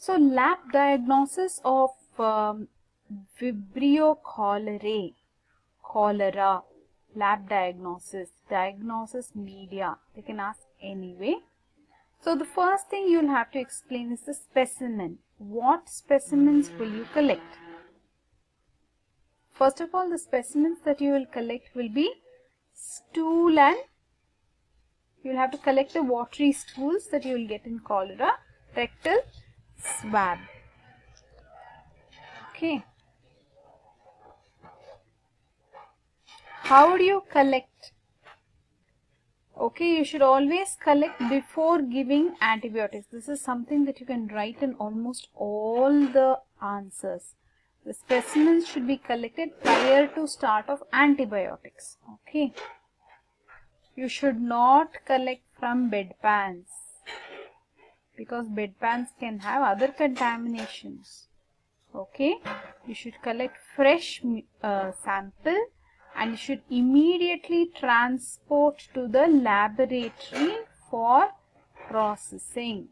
So lab diagnosis of Vibrio cholera, lab diagnosis media, they can ask anyway. So the first thing you'll have to explain is the specimen. What specimens will you collect? First of all, the specimens that you will collect will be stool, and you will have to collect the watery stools that you will get in cholera, rectal swab. Okay. How do you collect? Okay, you should always collect before giving antibiotics. This is something that you can write in almost all the answers. The specimens should be collected prior to start of antibiotics. Okay. You should not collect from bedpans because bedpans can have other contaminations. Okay. You should collect fresh sample, and you should immediately transport to the laboratory for processing.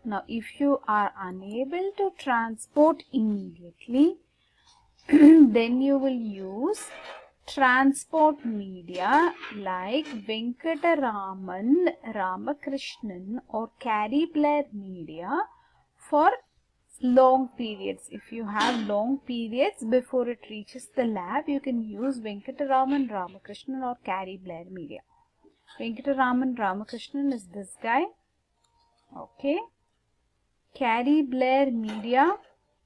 Now, if you are unable to transport immediately, then you will use transport media like Venkataraman Ramakrishnan or Carrie Blair media for long periods. If you have long periods before it reaches the lab, you can use Venkataraman Ramakrishnan or Carrie Blair media. Venkataraman Ramakrishnan is this guy. Okay. Carrie Blair media,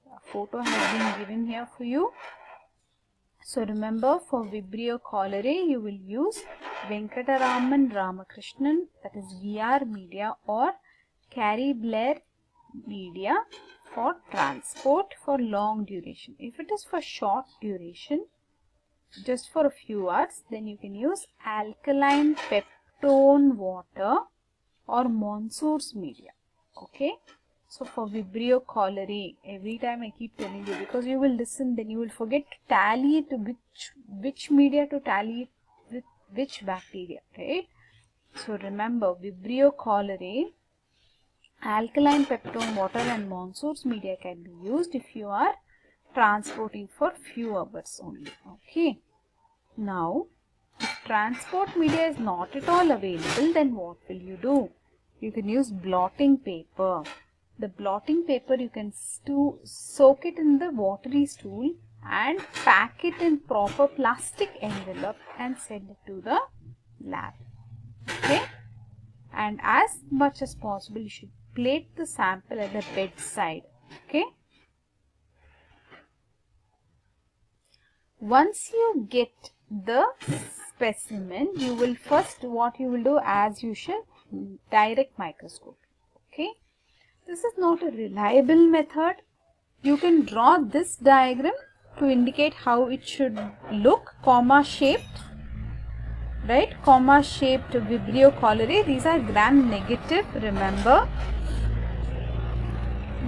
a photo has been given here for you. So remember, for Vibrio cholerae, you will use Venkataraman Ramakrishnan, that is VR media, or Carrie Blair media for transport for long duration. If it is for short duration, just for a few hours, then you can use alkaline peptone water or Monsour's media. Okay. So for Vibrio cholerae, every time I keep telling you, because you will listen, then you will forget to tally it to which media to tally it with which bacteria, right? So remember, Vibrio cholerae, alkaline peptone water and Monsour's media can be used if you are transporting for few hours only. Okay. Now, if transport media is not at all available, then what will you do? You can use blotting paper. The blotting paper, you can soak it in the watery stool and pack it in proper plastic envelope and send it to the lab. Okay. And as much as possible, you should plate the sample at the bedside. Okay. Once you get the specimen, you will first, what you will do as usual, direct microscope. Okay. This is not a reliable method. You can draw this diagram to indicate how it should look, comma shaped, right? Comma shaped Vibrio cholerae. These are gram negative, remember.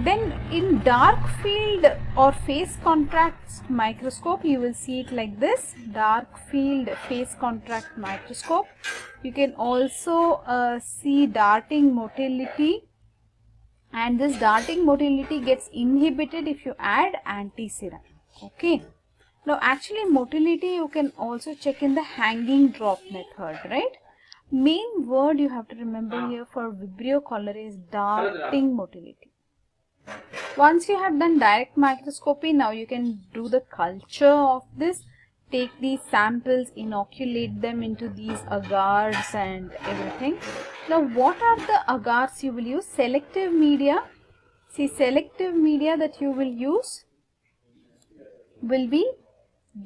Then in dark field or phase contrast microscope, you will see it like this, dark field phase contrast microscope. You can also see darting motility, and this darting motility gets inhibited if you add anti-serum. Okay. Now actually motility you can also check in the hanging drop method, right? Main word you have to remember here for Vibrio cholerae is darting motility. Once you have done direct microscopy, now you can do the culture of this. Take these samples, inoculate them into these agars and everything. Now what are the agars you will use? Selective media. See, selective media that you will use will be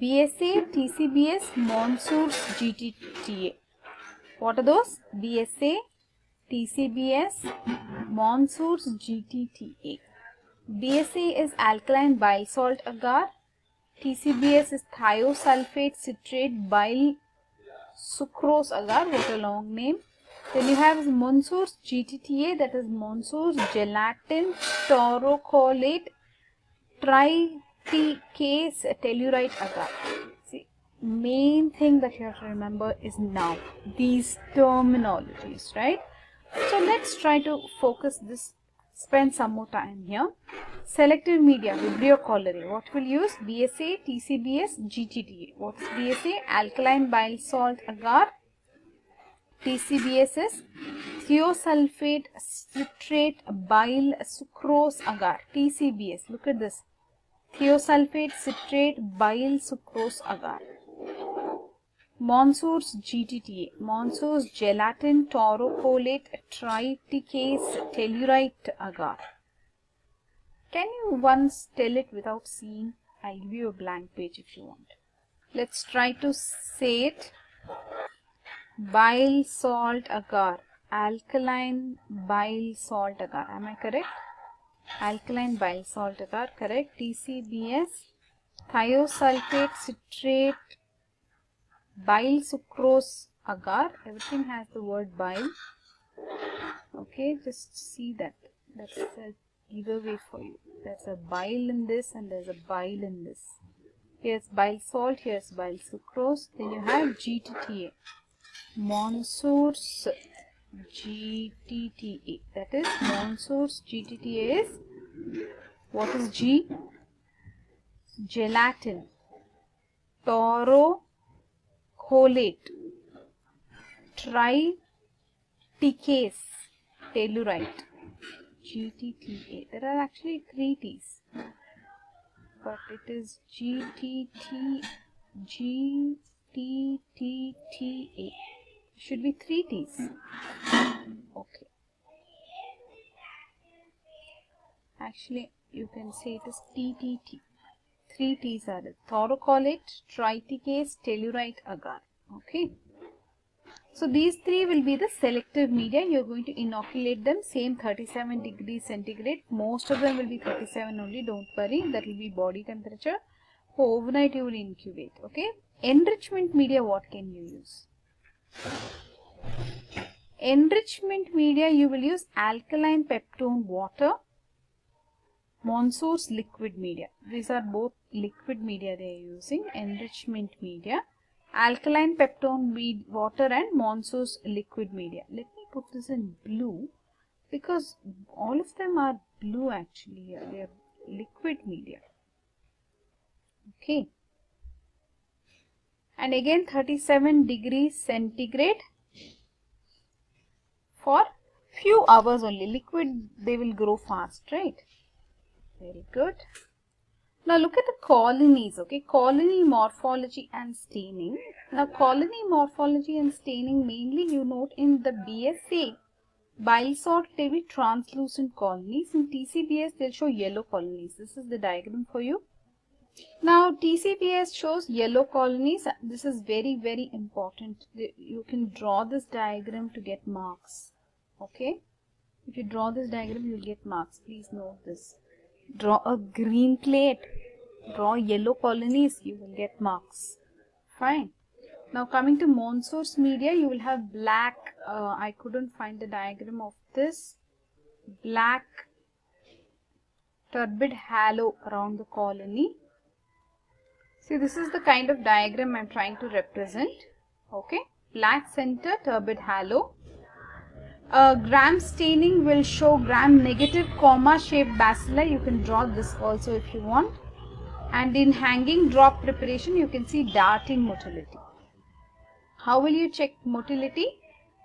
BSA, TCBS, Monsour's, GTTA. What are those? BSA, TCBS, Monsour's, GTTA. BSA is alkaline bile salt agar. TCBS is thiosulfate citrate bile sucrose agar. What a long name. Then you have Monsour's GTTA, that is Monsour's gelatin taurocolate triticase tellurite agar. See, main thing that you have to remember is now these terminologies, right? So let's try to focus this spend some more time here. Selective media, Vibrio cholerae. What will use? BSA, TCBS, GTTA. What is BSA? Alkaline bile salt agar. TCBS is thiosulfate citrate bile sucrose agar. TCBS. Look at this. Thiosulfate citrate bile sucrose agar. Monsource GTTA. Monsource gelatin taurocolate triticase tellurite agar. Can you once tell it without seeing? I'll give you a blank page if you want. Let's try to say it. Bile salt agar. Alkaline bile salt agar. Am I correct? Alkaline bile salt agar. Correct. TCBS. Thiosulfate citrate bile sucrose agar. Everything has the word bile. Okay, just see that. That's a giveaway for you. There's a bile in this and there's a bile in this. Here's bile salt, here's bile sucrose. Then you have GTTA. Monsource GTTA. That is Monsource GTTA is, what is G? Gelatin taurocolate triticase tellurite. GTTA. There are actually 3 T's, but it is GTTA. Should be 3 T's. Okay. Actually, you can say it is TTT. 3 T's are it. Taurocolate, triticase, tellurite agar. Okay. So these 3 will be the selective media. You are going to inoculate them. Same 37 degrees centigrade. Most of them will be 37 only. Don't worry. That will be body temperature. For overnight you will incubate. Okay. Enrichment media, what can you use? Enrichment media, you will use alkaline peptone water, Monsource liquid media. These are both liquid media they are using. Enrichment media, alkaline peptone water and Monsource liquid media. Let me put this in blue because all of them are blue actually. They are liquid media. Okay. And again 37 degrees centigrade for few hours only. Liquid, they will grow fast, right? Very good. Now look at the colonies, okay? Colony morphology and staining. Now colony morphology and staining, mainly you note in the BSA, bile salt, they will be translucent colonies. In TCBS, they'll show yellow colonies. This is the diagram for you. Now TCBS shows yellow colonies. This is very, very important. You can draw this diagram to get marks. Okay. If you draw this diagram, you'll get marks. Please note this. Draw a green plate. Draw yellow colonies. You will get marks. Fine. Now coming to Monsource media, you will have black. I couldn't find the diagram of this. Black turbid halo around the colony. See, this is the kind of diagram I'm trying to represent. Okay. Black center, turbid halo. Gram staining will show gram negative comma shaped bacilli. You can draw this also if you want. And in hanging drop preparation, you can see darting motility. How will you check motility?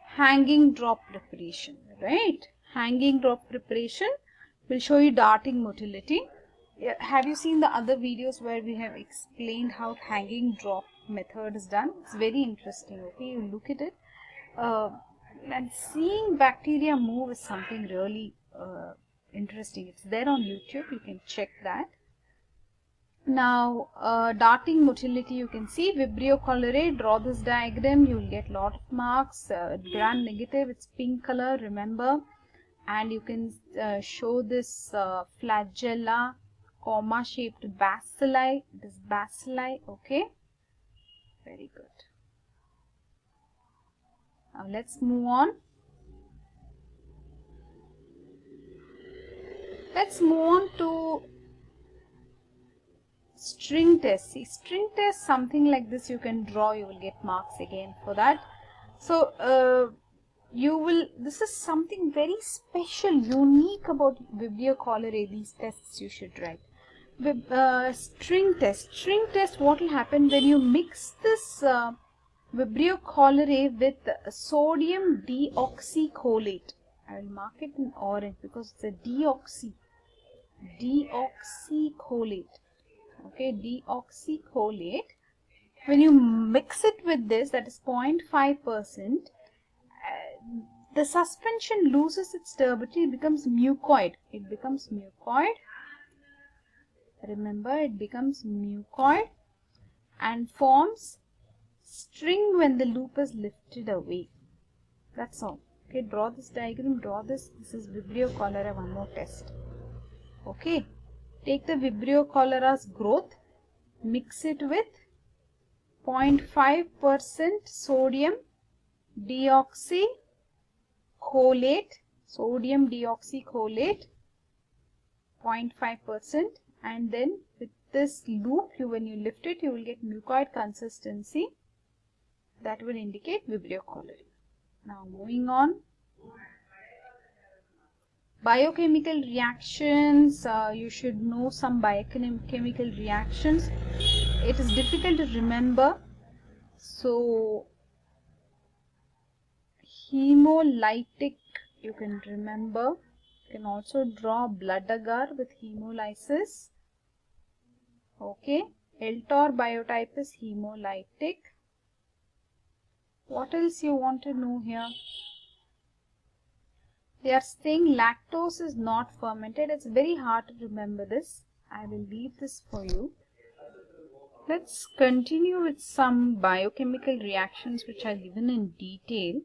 Hanging drop preparation, right? Hanging drop preparation will show you darting motility. Have you seen the other videos where we have explained how hanging drop method is done? It's very interesting, okay? You look at it. And seeing bacteria move is something really interesting. It's there on YouTube. You can check that. Now, darting motility, you can see Vibrio cholerae. Draw this diagram. You will get a lot of marks. Gram negative, it's pink color, remember. And you can show this flagella, comma shaped bacilli. This bacilli, okay. Very good. Now let's move on. Let's move on to string test. See, string test, something like this you can draw. You will get marks again for that. So this is something very special, unique about Vibrio cholerae, these tests you should write. String test, what will happen when you mix this Vibrio cholerae with sodium deoxycholate. I will mark it in orange because it's a deoxycholate. Okay, deoxycholate. When you mix it with this, that is 0.5%, the suspension loses its turbidity, it becomes mucoid. Remember, it becomes mucoid and forms string when the loop is lifted away. That's all. Okay, draw this diagram, draw this. This is Vibrio cholerae, one more test. Okay, take the Vibrio cholerae's growth, mix it with 0.5% sodium deoxycholate, sodium deoxycholate, 0.5%, and then with this loop, when you lift it, you will get mucoid consistency. That will indicate Vibrio cholerae. Now moving on. Biochemical reactions, you should know some biochemical reactions. It is difficult to remember. So, hemolytic, you can remember. You can also draw blood agar with hemolysis. Okay, Eltor biotype is hemolytic. What else you want to know here? They are saying lactose is not fermented. It's very hard to remember this. I will leave this for you. Let's continue with some biochemical reactions which are given in detail.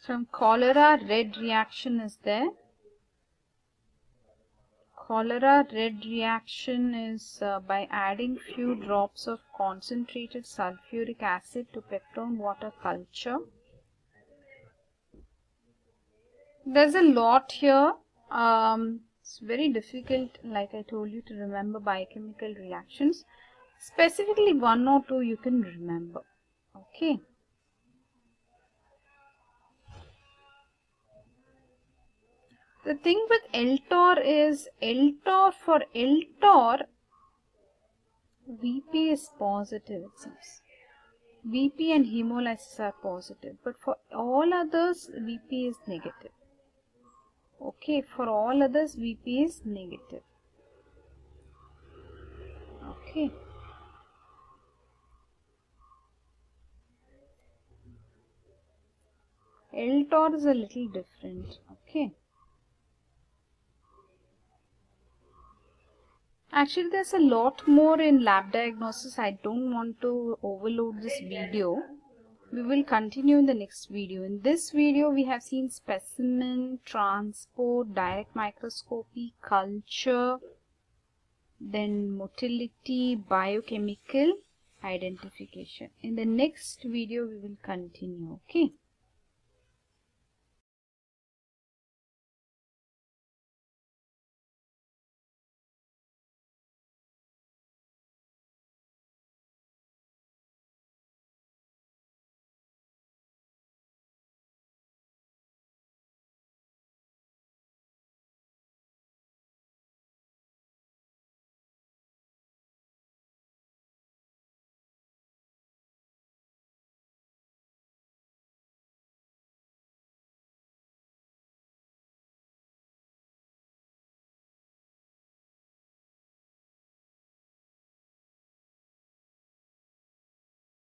From cholera, red reaction is there. Cholera red reaction is by adding few drops of concentrated sulfuric acid to peptone water culture. There's a lot here. It's very difficult, like I told you, to remember biochemical reactions. Specifically one or two you can remember. Okay. The thing with Eltor is, for Eltor, VP is positive, it seems. VP and hemolysis are positive, but for all others, VP is negative. Okay, for all others, VP is negative. Okay. Eltor is a little different. Okay. Actually, there's a lot more in lab diagnosis. I don't want to overload this video. We will continue in the next video. In this video, we have seen specimen, transport, direct microscopy, culture, then motility, biochemical identification. In the next video, we will continue. Okay.